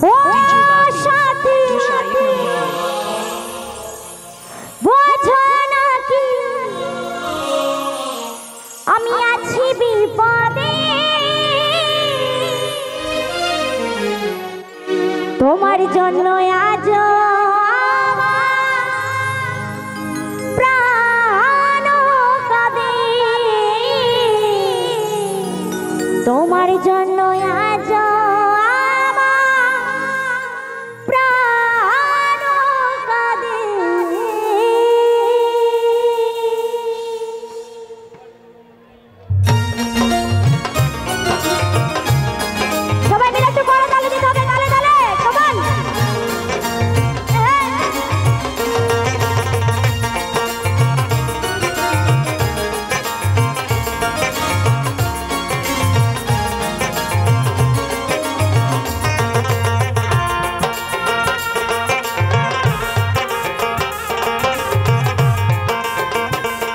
ও সাথী বোঝো না কি আমি আছি বিপদে তোমার জন্য আজ প্রাণ কাঁদে তোমার জন্য আজ প্রাণ কাঁদে সবাই মিলে একটু বড় তালি দিতে হবে তালে তালে কমান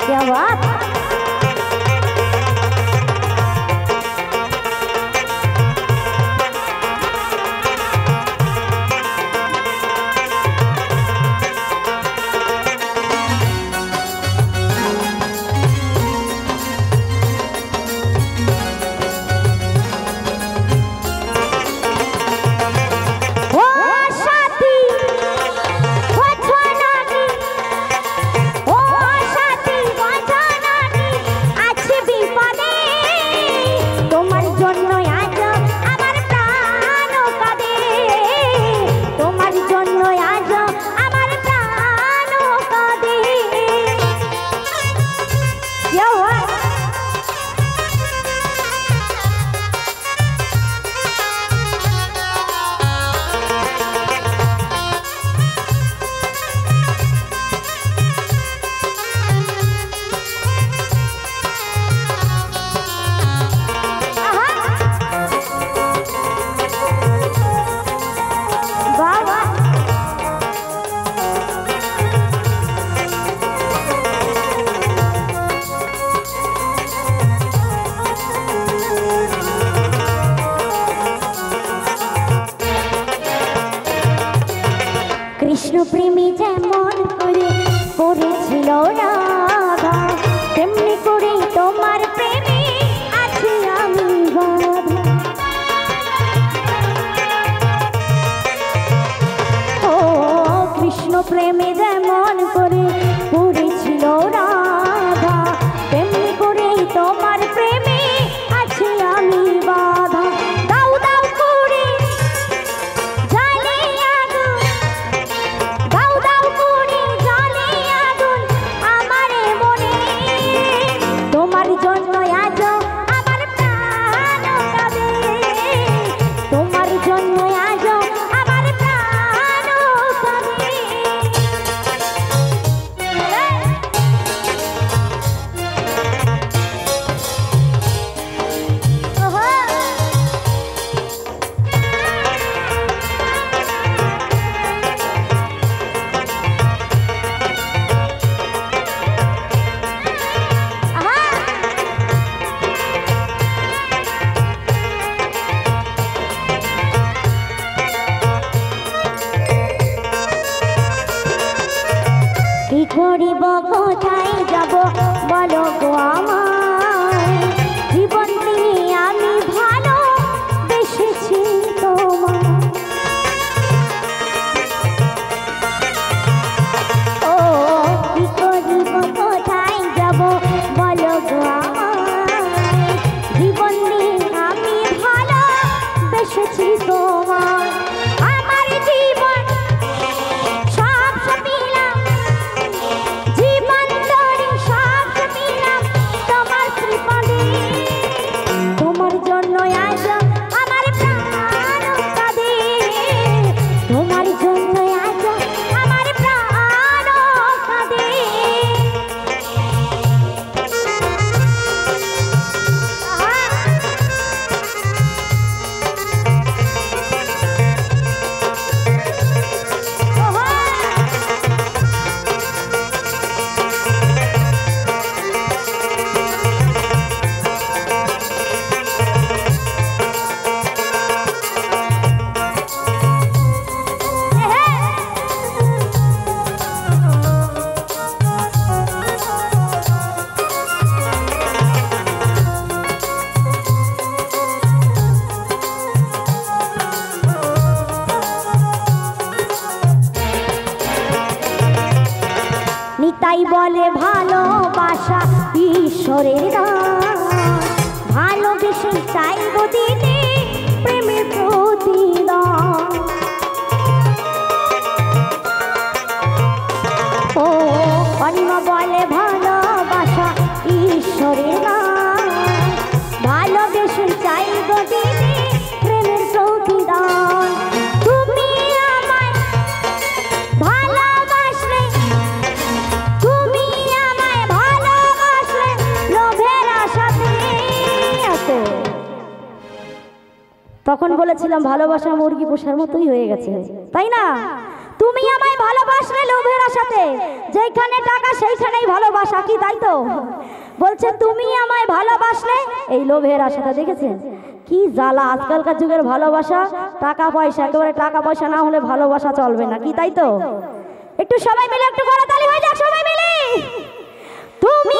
क्या बात কৃষ্ণ প্রেমী যেমন করে করেছিল রাধা তেমনি করে তোমার প্রেমে আছি আমি বাধা ও কৃষ্ণ প্রেমী যেমন করে করেছিল রাধা তেমনি করে তোমার প্রেমে আছি আমি বাধা দাও দাও করে তোমার জন্য আজ আমার প্রাণ কাঁদে তোমার জন্য আজ আমার প্রাণ কাঁদে কি করিব কোথায় যাব বলো গো আমায় জীবন দিয়ে আমি ভালো বেসেছি তোমার ও কি করিব কোথায় যাব বলো গো আমায় জীবন দিয়ে আমি ভালো বেসেছি তোমার আমার জীবন সব সপিলাম জীবন ভালোবাসা ঈশ্বরের দান, ভালোবেসে চাইব দিতে প্রেমের প্রতিদান। ও অনিমা বলে ভালোবাসা ঈশ্বরের দান, ভালোবেসে চাইব দিতে প্রেমের প্রতিদান। তুমি আমায় ভালোবাসলে, তুমি আমায় ভালোবাসলে লোভের আশাতে। তখন বলেছিলাম ভালোবাসা মুরগি পোষার মতোই হয়ে গেছে, তাই না? তুমি আমায় ভালোবাসলে লোভের আশাতে, যেখানে টাকা সেইখানেই ভালোবাসা, কি তাই তো? বলছে তুমি আমায় ভালোবাসলে এই লোভের আশাটা। দেখেছেন কি জ্বালা আজকালকার যুগের ভালোবাসা, টাকা পয়সা, একেবারে টাকা পয়সা না হলে ভালোবাসা চলবে না, কি তাই তো? একটু সবাই মিলে একটু করতালি হয়ে যাক সবাই মিলে। তুমি